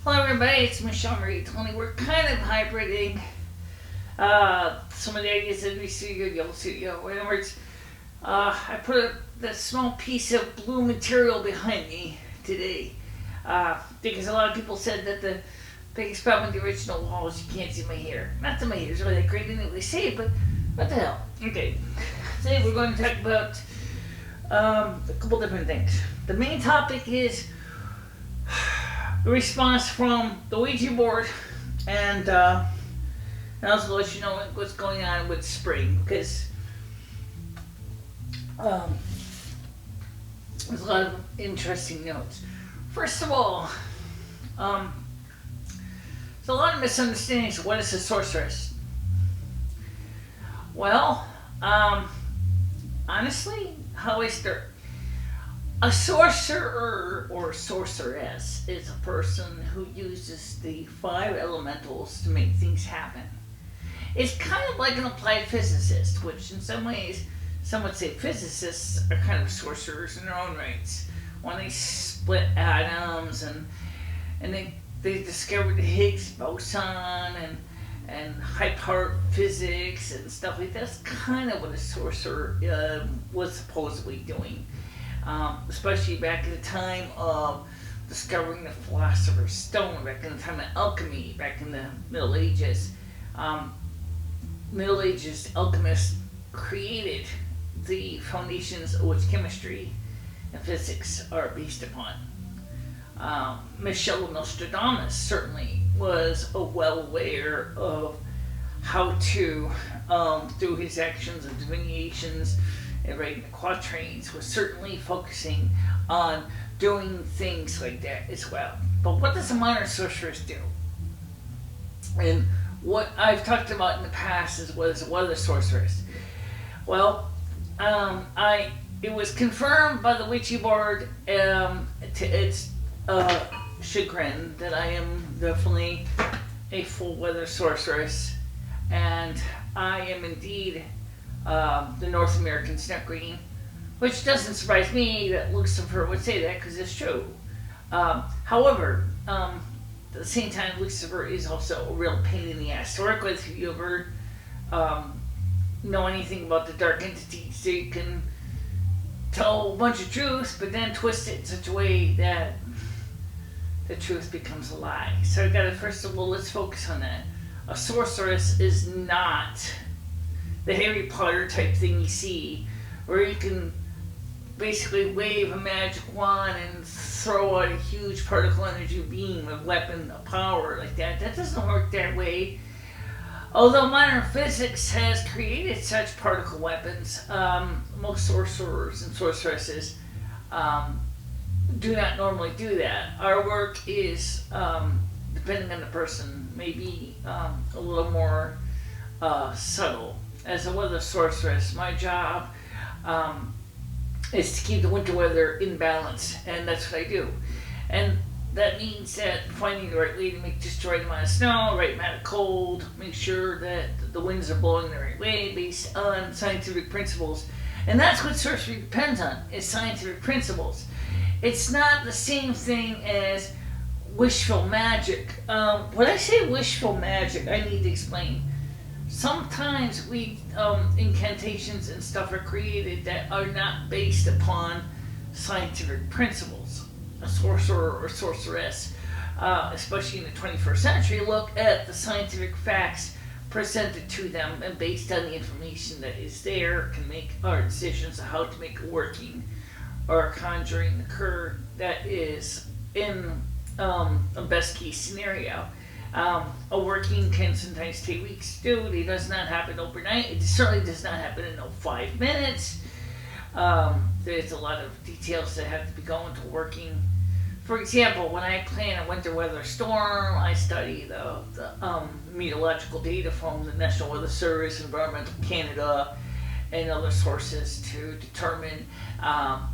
Hello everybody, it's MicheleMarieDalene. We're kind of hybriding some of the ideas that we see here, Yule Studio. In other words, I put that small piece of blue material behind me today because a lot of people said that the biggest problem with the original wall is you can't see my hair. Not that my hair is really that great anyway, they say, but what the hell? Okay, today we're going to talk about a couple different things. The main topic is the response from the Ouija board, and also let you know what's going on with spring, because there's a lot of interesting notes. First of all, there's a lot of misunderstandings of what is a sorceress. Well, honestly, how I start. A sorcerer or sorceress is a person who uses the 5 elementals to make things happen. It's kind of like an applied physicist, which in some ways, some would say physicists are kind of sorcerers in their own rights. When they split atoms and they discovered the Higgs boson and high-powered physics and stuff like that. That's kind of what a sorcerer was supposedly doing. Especially back in the time of discovering the philosopher's stone, back in the time of alchemy, back in the Middle Ages. Middle Ages alchemists created the foundations of which chemistry and physics are based upon. Michele Nostradamus certainly was well aware of how to, through his actions and divinations, and writing the quatrains, was certainly focusing on doing things like that as well. But what does a modern sorceress do? And what I've talked about in the past is what is a sorceress. Well, it was confirmed by the Ouija board to its chagrin that I am definitely a full weather sorceress, and I am indeed the North American Snuck Green, which doesn't surprise me that Lucifer would say that because it's true. However, at the same time, Lucifer is also a real pain in the ass to work with. If you ever know anything about the dark entities, so you can tell a bunch of truth, but then twist it in such a way that the truth becomes a lie. So I gotta, first of all, let's focus on that. A sorceress is not the Harry Potter type thing you see, where you can basically wave a magic wand and throw out a huge particle energy beam, a weapon, a power like that. That doesn't work that way. Although modern physics has created such particle weapons, most sorcerers and sorceresses do not normally do that. Our work is, depending on the person, maybe a little more subtle. As a weather sorceress, my job is to keep the winter weather in balance, and that's what I do. And that means that finding the right way to make just the right amount of snow, right amount of cold, make sure that the winds are blowing the right way based on scientific principles. And that's what sorcery depends on, is scientific principles. It's not the same thing as wishful magic. When I say wishful magic, I need to explain. Sometimes incantations and stuff are created that are not based upon scientific principles. A sorcerer or sorceress, especially in the 21st century, look at the scientific facts presented to them, and based on the information that is there, can make our decisions on how to make a working or a conjuring occur that is in a best case scenario. A working can sometimes take weeks to do. It does not happen overnight. It certainly does not happen in 5 minutes. There's a lot of details that have to be going to working. For example, when I plan a winter weather storm, I study the meteorological data from the National Weather Service, Environmental Canada, and other sources to determine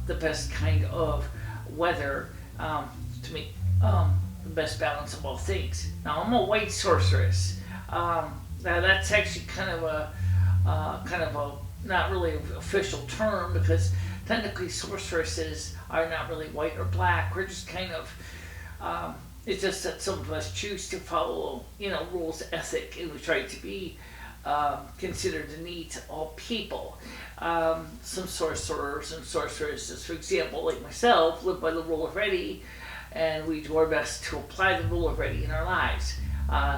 the best kind of weather to make the best balance of all things. Now, I'm a white sorceress. Now that's actually kind of a not really an official term, because technically sorceresses are not really white or black. We're just kind of It's just that some of us choose to follow, rules of ethic, and we try to be considered the needs of all people. Some sorcerers and sorceresses, for example, like myself, live by the rule of ready, and we do our best to apply the rule of ready in our lives.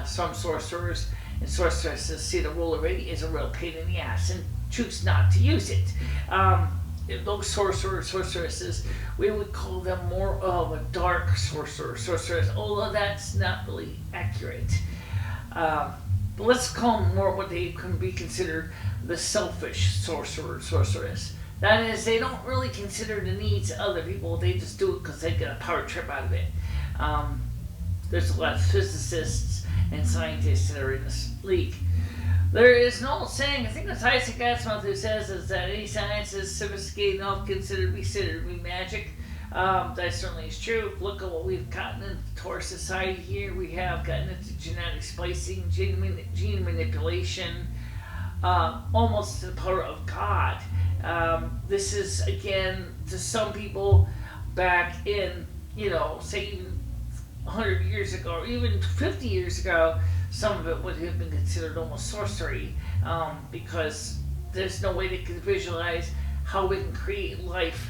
Some sorcerers and sorceresses see the rule of ready as a real pain in the ass and choose not to use it. Those sorcerers, sorceresses, we would call them more of a dark sorcerer, sorceress, although that's not really accurate. But let's call them more what they can be considered the selfish sorcerer, sorceress. That is, they don't really consider the needs of other people, they just do it because they get a power trip out of it. There's a lot of physicists and scientists that are in this league. There is an old saying, I think it's Isaac Asimov who says, is that any science is sophisticated enough considered to be magic. That certainly is true. Look at what we've gotten into our society here. We have gotten into genetic splicing, gene manipulation, almost to the power of God. This is, again, to some people back in, say even 100 years ago, or even 50 years ago, some of it would have been considered almost sorcery, because there's no way they could visualize how we can create life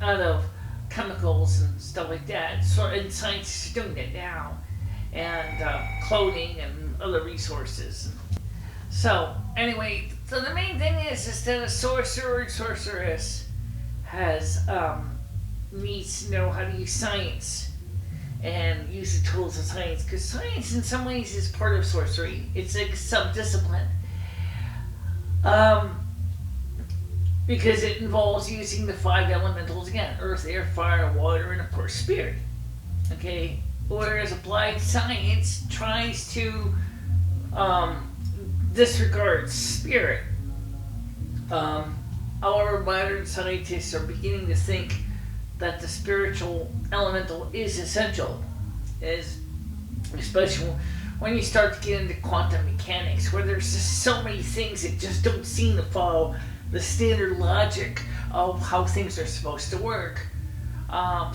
out of chemicals and stuff like that. And scientists are doing it now, and cloning and other resources. So anyway, so the main thing is that a sorcerer or sorceress needs to know how to use science and use the tools of science, because science in some ways is part of sorcery. It's like a sub-discipline, because it involves using the 5 elementals again: earth, air, fire, water, and of course spirit. Okay, whereas applied science tries to disregard spirit. Our modern scientists are beginning to think that the spiritual elemental is essential, especially when you start to get into quantum mechanics, where there's just so many things that just don't seem to follow the standard logic of how things are supposed to work.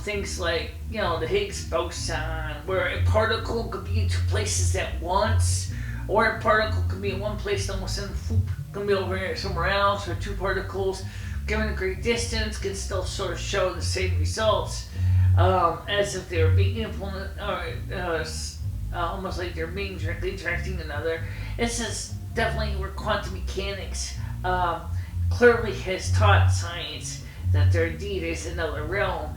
Things like, the Higgs boson, where a particle could be in 2 places at once, or a particle could be in one place almost and can be over here somewhere else, or 2 particles given a great distance can still sort of show the same results, as if they were being implemented, or almost like they're being directly interacting with another. This is definitely where quantum mechanics clearly has taught science that there indeed is another realm,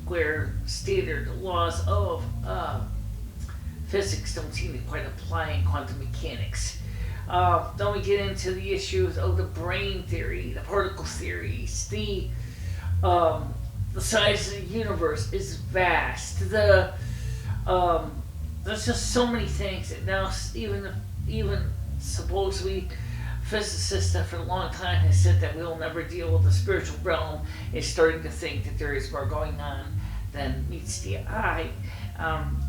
where standard laws of physics don't seem to quite apply in quantum mechanics. Then we get into the issues of the brain theory, the particle theories, the size of the universe is vast. There's just so many things that now even supposedly physicists that for a long time has said that we'll never deal with the spiritual realm is starting to think that there is more going on than meets the eye.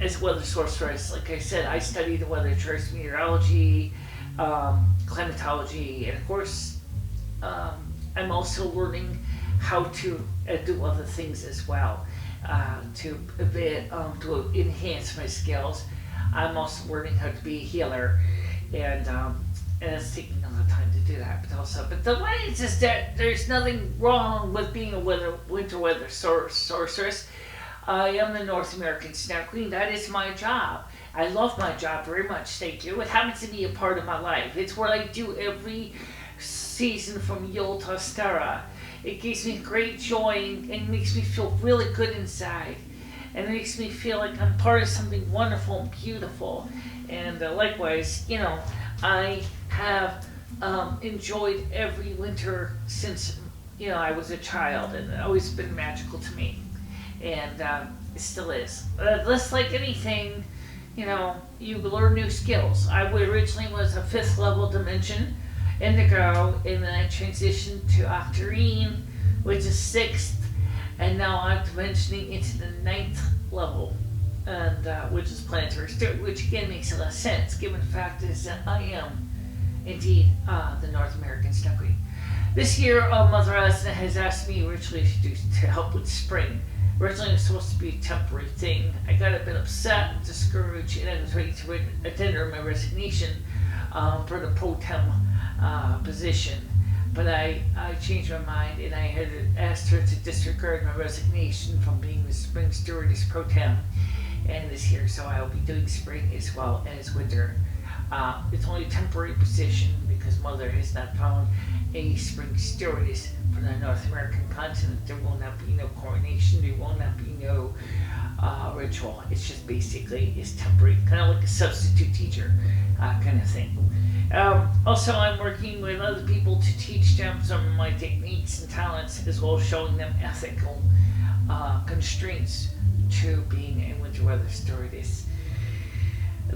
As a weather sorceress, like I said, I study the weather charts, meteorology, climatology, and of course I'm also learning how to do other things as well, to enhance my skills. I'm also learning how to be a healer, and it's taking a lot of time to do that. But the point is just that there's nothing wrong with being a winter weather sorceress. I am the North American Snow Queen. That is my job. I love my job very much, thank you. It happens to be a part of my life. It's what I do every season from Yule to Ostara. It gives me great joy and makes me feel really good inside. And it makes me feel like I'm part of something wonderful and beautiful. And likewise, I have enjoyed every winter since, I was a child, and it's always been magical to me. And it still is. Just like anything, you learn new skills. I originally was a 5th level dimension indigo, and then I transitioned to octarine, which is 6th, and now I'm dimensioning into the 9th level, and which is planetary spirit, which again makes a lot of sense given the fact is that I am indeed the North American Snow Queen. This year, Mother Asna has asked me originally to help with spring. Originally, it was supposed to be a temporary thing. I got a bit upset and discouraged, and I was ready to tender my resignation for the pro tem position. But I changed my mind, and I had asked her to disregard my resignation from being the spring stewardess pro tem and this year, so I'll be doing spring as well as winter. It's only a temporary position because Mother has not found a spring stewardess for the North American continent. There will not be no coronation, there will not be no ritual. It's just basically it's temporary, kind of like a substitute teacher kind of thing. Also, I'm working with other people to teach them some of my techniques and talents, as well as showing them ethical constraints to being a winter weather stewardess.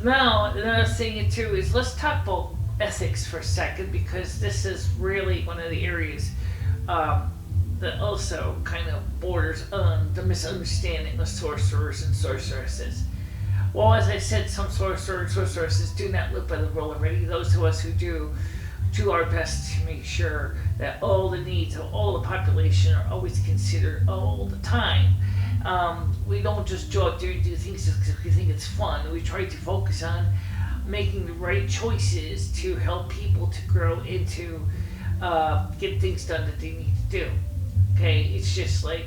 Now, another thing too is let's talk about ethics for a second, because this is really one of the areas that also kind of borders on the misunderstanding of sorcerers and sorceresses. Well, as I said, some sorcerers and sorceresses do not live by the rule already. Those of us who do our best to make sure that all the needs of all the population are always considered all the time. We don't just go out there and do things just because we think it's fun. We try to focus on making the right choices to help people to grow into get things done that they need to do. Okay, it's just like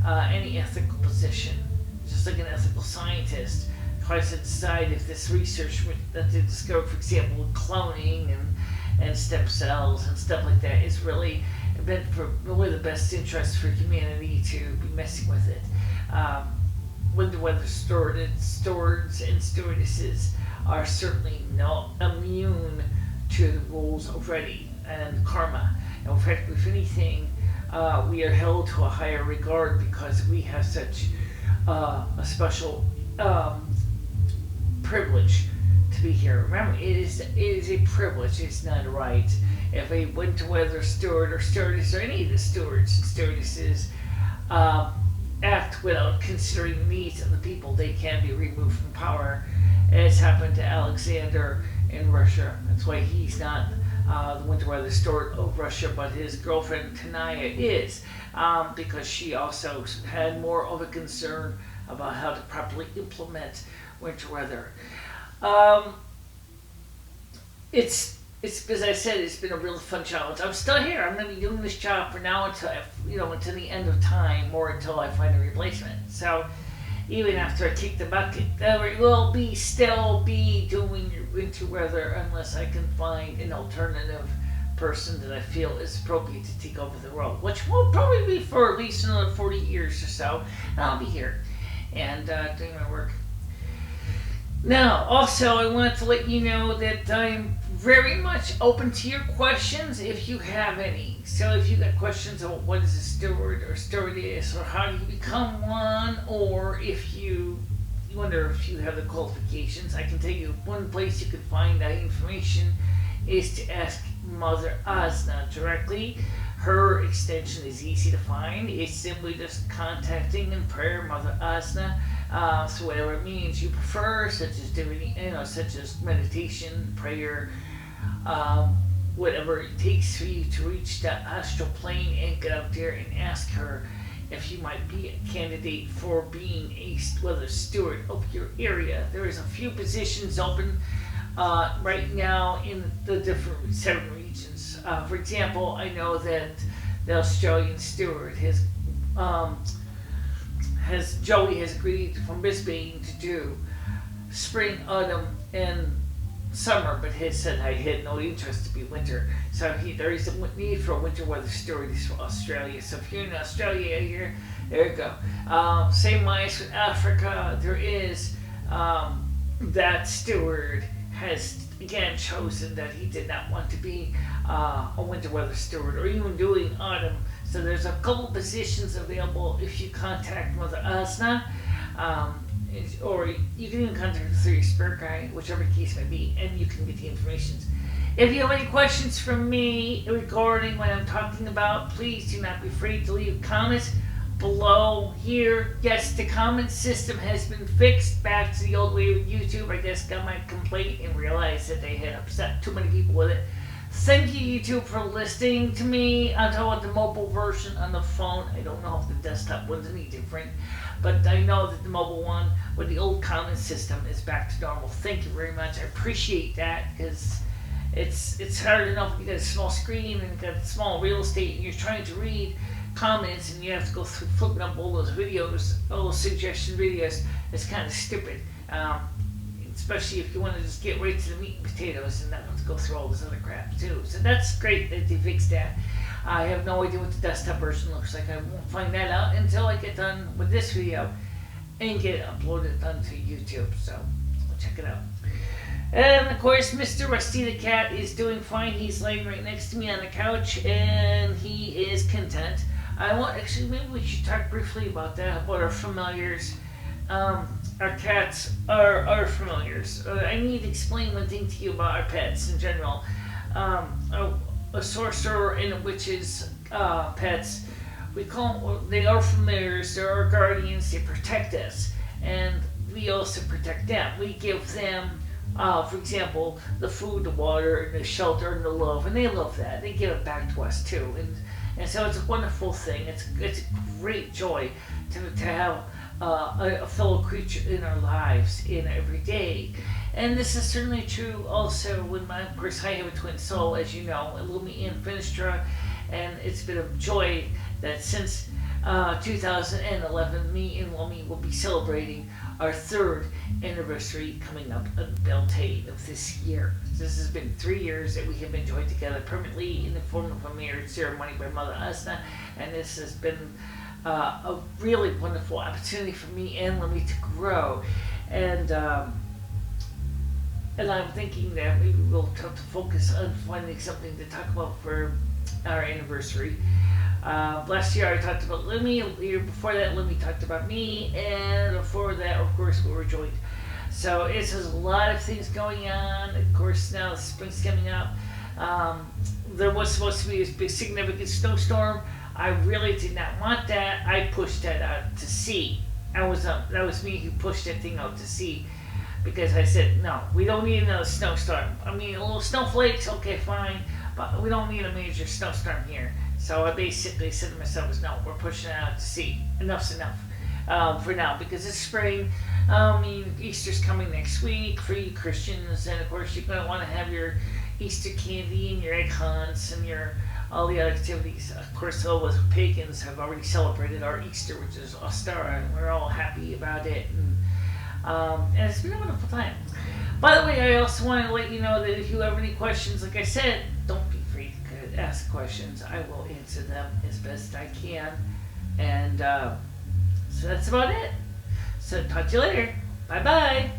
any ethical position, just like an ethical scientist tries to decide if this research that they discovered, for example, cloning and stem cells and stuff like that, is really meant for really the best interest for humanity to be messing with it. Winter weather stewards and stewardesses are certainly not immune to the rules already and karma. And in fact, if anything, we are held to a higher regard because we have such a special privilege to be here. Remember, it is a privilege, it's not a right. If a winter weather steward or stewardess or any of the stewards and stewardesses act without considering the needs of the people, they can be removed from power. It's happened to Alexander in Russia. That's why he's not the winter weather steward of Russia, but his girlfriend Tanaya is, because she also had more of a concern about how to properly implement winter weather. It's as I said, it's been a real fun challenge. I'm still here. I'm going to be doing this job for now until until the end of time, or until I find a replacement. So even after I kick the bucket, I will still be doing winter weather unless I can find an alternative person that I feel is appropriate to take over the role, which will probably be for at least another 40 years or so. I'll be here and doing my work. Now, also, I wanted to let you know that I'm very much open to your questions if you have any. So if you got questions about what is a steward or stewardess, or how do you become one, or if you wonder if you have the qualifications, I can tell you one place you can find that information is to ask Mother Asna directly. Her extension is easy to find. It's simply just contacting in prayer Mother Asna. So whatever it means you prefer, such as doing, such as meditation, prayer, whatever it takes for you to reach that astral plane and get out there and ask her if you might be a candidate for being a weather steward of your area. There is a few positions open right now in the different 7 regions. For example, I know that the Australian steward Joey has agreed from Brisbane to do spring, autumn, and summer, but he said I had no interest to be winter. So there is a need for a winter weather stewardess for Australia. So if you're in Australia here, there you go. Same wise with Africa, there is that steward has again chosen that he did not want to be a winter weather steward or even doing autumn. So there's a couple positions available if you contact Mother Asna, or you can even contact her through your spirit guide, whichever case may be, and you can get the information. If you have any questions from me regarding what I'm talking about, please do not be afraid to leave comments below here. Yes, the comment system has been fixed back to the old way with YouTube. I just got my complaint and realized that they had upset too many people with it. Thank you, YouTube, for listening to me. I'm talking about the mobile version on the phone. I don't know if the desktop one's any different, but I know that the mobile one with the old comment system is back to normal. Thank you very much. I appreciate that because it's hard enough if you got a small screen and got small real estate and you're trying to read comments and you have to go through flipping up all those videos, all those suggestion videos. It's kind of stupid. Especially if you want to just get right to the meat and potatoes and not have to go through all this other crap too. So that's great that they fixed that. I have no idea what the desktop version looks like. I won't find that out until I get done with this video and get it uploaded onto YouTube. So I'll check it out. And of course, Mr. Rusty the cat is doing fine. He's laying right next to me on the couch and he is content. Actually, maybe we should talk briefly about that, about our familiars. Our cats are our familiars. I need to explain one thing to you about our pets in general. A sorcerer and a witch's pets, they are familiars, they're our guardians, they protect us, and we also protect them. We give them, for example, the food, the water, and the shelter, and the love, and they love that. They give it back to us too, and so it's a wonderful thing. It's a great joy to have a fellow creature in our lives in every day. And this is certainly true also with of course, I have a twin soul, as you know, Lumi and Finistra, and it's been a joy that since 2011, me and Lumi will be celebrating our 3rd anniversary coming up on Beltane of this year. This has been 3 years that we have been joined together permanently in the form of a marriage ceremony by Mother Asna, and this has been a really wonderful opportunity for me and Lumi to grow, and I'm thinking that maybe we'll have to focus on finding something to talk about for our anniversary. Last year I talked about Lumi, the year before that Lumi talked about me, and before that, of course, we were joined. So it's a lot of things going on. Of course, now the spring's coming up. There was supposed to be this big significant snowstorm. I really did not want that. I pushed that out to sea. That was me who pushed that thing out to sea, because I said, no, we don't need another snowstorm. I mean, a little snowflakes, okay, fine, but we don't need a major snowstorm here. So I basically said to myself, no, we're pushing it out to sea. Enough's enough for now, because it's spring. I mean, Easter's coming next week for you Christians, and of course you're going to want to have your Easter candy and your egg hunts and all the other activities. Of course, all the pagans have already celebrated our Easter, which is Ostara, and we're all happy about it. And it's been a wonderful time. By the way, I also want to let you know that if you have any questions, like I said, don't be afraid to ask questions. I will answer them as best I can. And so that's about it. So talk to you later. Bye-bye.